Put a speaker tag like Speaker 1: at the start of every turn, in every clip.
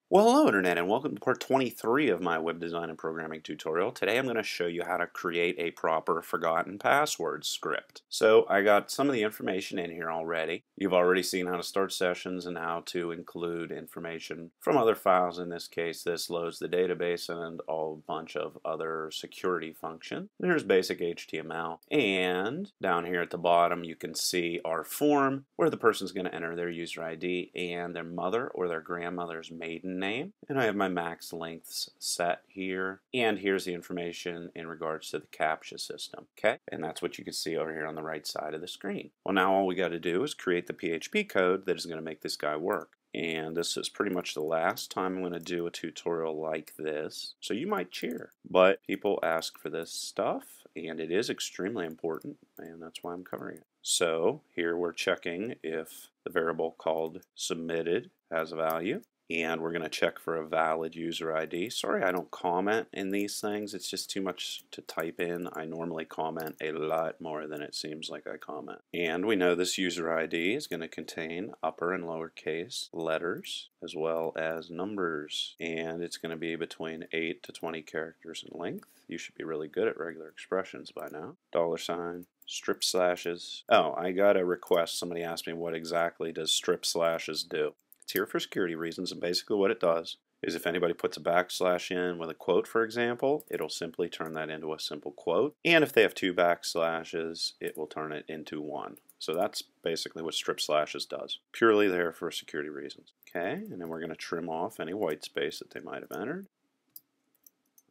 Speaker 1: Well, hello Internet, and welcome to part 23 of my web design and programming tutorial. Today I'm going to show you how to create a proper forgotten password script. So I got some of the information in here already. You've already seen how to start sessions and how to include information from other files. In this case, this loads the database and a bunch of other security functions. There's basic HTML, and down here at the bottom you can see our form where the person's going to enter their user ID and their mother or their grandmother's maiden name, and I have my max lengths set here, and here's the information in regards to the CAPTCHA system. Okay, and that's what you can see over here on the right side of the screen. Well, now all we got to do is create the PHP code that is going to make this guy work. And this is pretty much the last time I'm going to do a tutorial like this, so you might cheer. But people ask for this stuff, and it is extremely important, and that's why I'm covering it. So here we're checking if the variable called submitted has a value, and we're going to check for a valid user ID. Sorry I don't comment in these things, it's just too much to type in. I normally comment a lot more than it seems like I comment. And we know this user ID is going to contain upper and lowercase letters as well as numbers, and it's going to be between 8 to 20 characters in length. You should be really good at regular expressions by now. $, strip slashes. Oh, I got a request. Somebody asked me what exactly does strip slashes do. It's here for security reasons, and basically what it does is if anybody puts a backslash in with a quote, for example, it'll simply turn that into a simple quote. And if they have 2 backslashes, it will turn it into 1. So that's basically what strip slashes does. Purely there for security reasons. Okay, and then we're going to trim off any white space that they might have entered.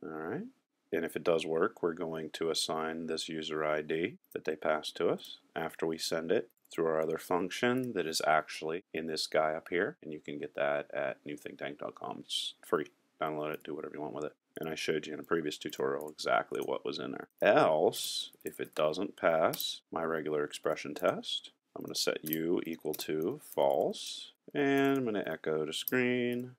Speaker 1: Alright, and if it does work, we're going to assign this user ID that they passed to us after we send it through our other function that is actually in this guy up here, and you can get that at newthinktank.com. It's free. Download it, do whatever you want with it. And I showed you in a previous tutorial exactly what was in there. Else, if it doesn't pass my regular expression test, I'm going to set u equal to false, and I'm going to echo to screen.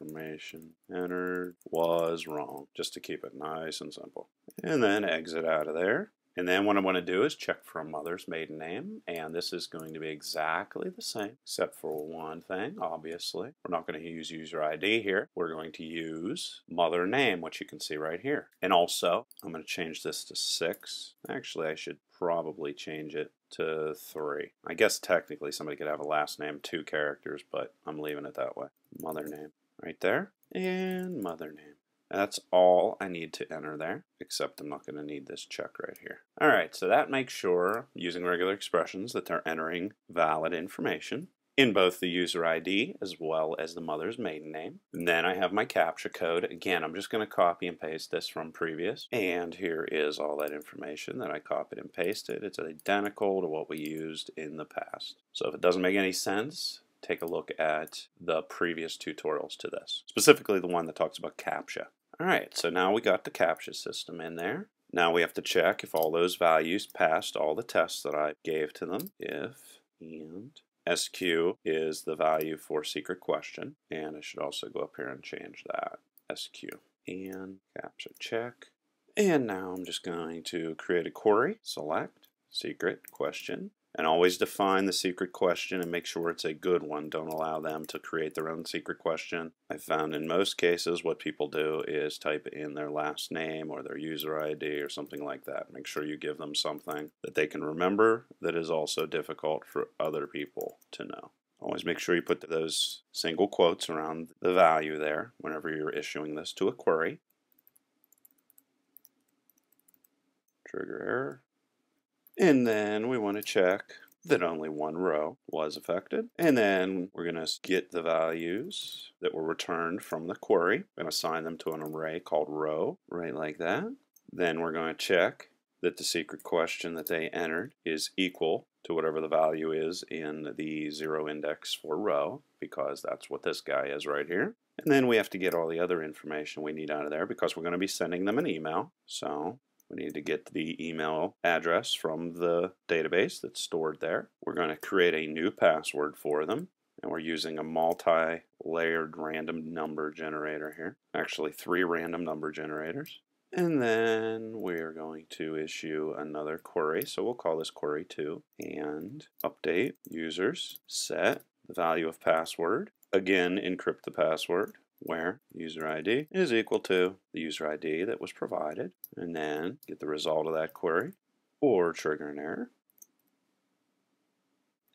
Speaker 1: Information entered was wrong, just to keep it nice and simple. And then exit out of there. And then what I want to do is check for a mother's maiden name, and this is going to be exactly the same, except for one thing, obviously. We're not going to use user ID here. We're going to use mother name, which you can see right here. And also, I'm going to change this to 6. Actually, I should probably change it to 3. I guess technically somebody could have a last name 2 characters, but I'm leaving it that way. Mother name right there, and mother name. That's all I need to enter there, except I'm not going to need this check right here. Alright, so that makes sure, using regular expressions, that they're entering valid information in both the user ID as well as the mother's maiden name. And then I have my CAPTCHA code. Again, I'm just going to copy and paste this from previous. And here is all that information that I copied and pasted. It's identical to what we used in the past. So if it doesn't make any sense, take a look at the previous tutorials to this, specifically the one that talks about CAPTCHA. Alright, so now we got the CAPTCHA system in there. Now we have to check if all those values passed all the tests that I gave to them. If and SQ is the value for secret question, and I should also go up here and change that. SQ and CAPTCHA check. And now I'm just going to create a query, select secret question, and always define the secret question and make sure it's a good one. Don't allow them to create their own secret question. I found in most cases what people do is type in their last name or their user ID or something like that. Make sure you give them something that they can remember that is also difficult for other people to know. Always make sure you put those single quotes around the value there whenever you're issuing this to a query. Trigger error. And then we want to check that only one row was affected. And then we're going to get the values that were returned from the query and assign them to an array called row, right like that. Then we're going to check that the secret question that they entered is equal to whatever the value is in the 0 index for row, because that's what this guy is right here. And then we have to get all the other information we need out of there because we're going to be sending them an email. So we need to get the email address from the database that's stored there. We're going to create a new password for them, and we're using a multi-layered random number generator here. Actually, 3 random number generators. And then we're going to issue another query, so we'll call this query 2, and update users, set the value of password. Again, encrypt the password. where user ID is equal to the user ID that was provided, and then get the result of that query or trigger an error.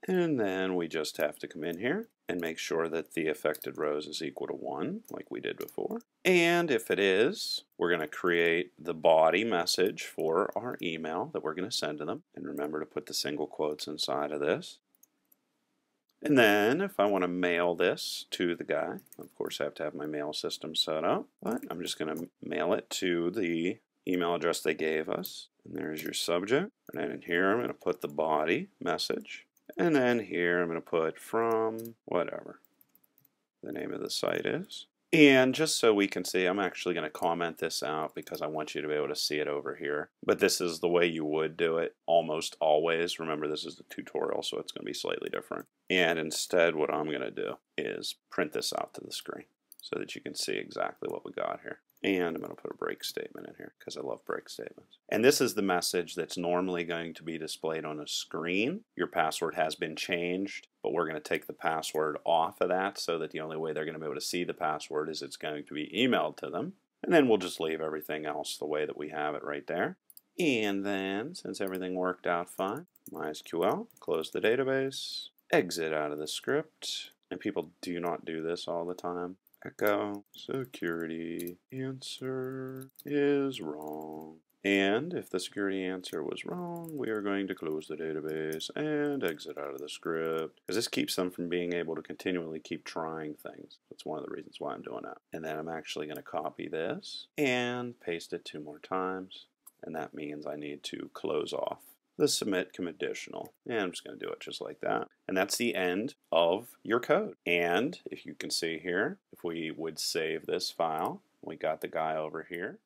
Speaker 1: And then we just have to come in here and make sure that the affected rows is equal to 1, like we did before. And if it is, we're going to create the body message for our email that we're going to send to them. And remember to put the single quotes inside of this. And then if I want to mail this to the guy, of course I have to have my mail system set up, but I'm just going to mail it to the email address they gave us. And there's your subject. And then in here I'm going to put the body message. And then here I'm going to put from whatever the name of the site is. And just so we can see, I'm actually going to comment this out because I want you to be able to see it over here. But this is the way you would do it almost always. Remember, this is the tutorial, so it's going to be slightly different. And instead, what I'm going to do is print this out to the screen so that you can see exactly what we got here. And I'm going to put a break statement in here because I love break statements. And this is the message that's normally going to be displayed on a screen. Your password has been changed, but we're going to take the password off of that so that the only way they're going to be able to see the password is it's going to be emailed to them. And then we'll just leave everything else the way that we have it right there. And then, since everything worked out fine, MySQL, close the database, exit out of the script. And people do not do this all the time. Echo security answer is wrong. And if the security answer was wrong, we are going to close the database and exit out of the script, because this keeps them from being able to continually keep trying things. That's one of the reasons why I'm doing that. And then I'm actually going to copy this and paste it 2 more times. And that means I need to close off the submit conditional. And I'm just going to do it just like that. And that's the end of your code. And if you can see here, if we would save this file, we got the guy over here.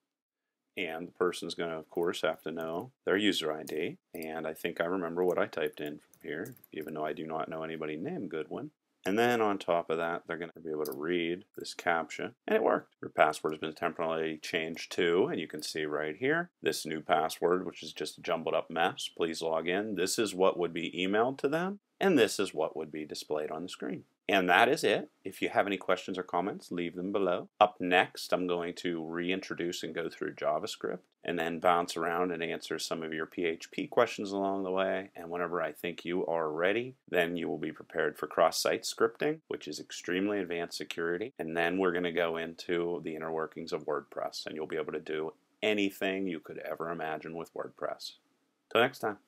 Speaker 1: And the person's going to, of course, have to know their user ID. And I think I remember what I typed in from here, even though I do not know anybody named Goodwin. And then on top of that, they're going to be able to read this CAPTCHA. And it worked. Your password has been temporarily changed to, and you can see right here, this new password, which is just a jumbled up mess. Please log in. This is what would be emailed to them. And this is what would be displayed on the screen. And that is it. If you have any questions or comments, leave them below. Up next, I'm going to reintroduce and go through JavaScript and then bounce around and answer some of your PHP questions along the way. And whenever I think you are ready, then you will be prepared for cross-site scripting, which is extremely advanced security. And then we're going to go into the inner workings of WordPress, and you'll be able to do anything you could ever imagine with WordPress. Till next time.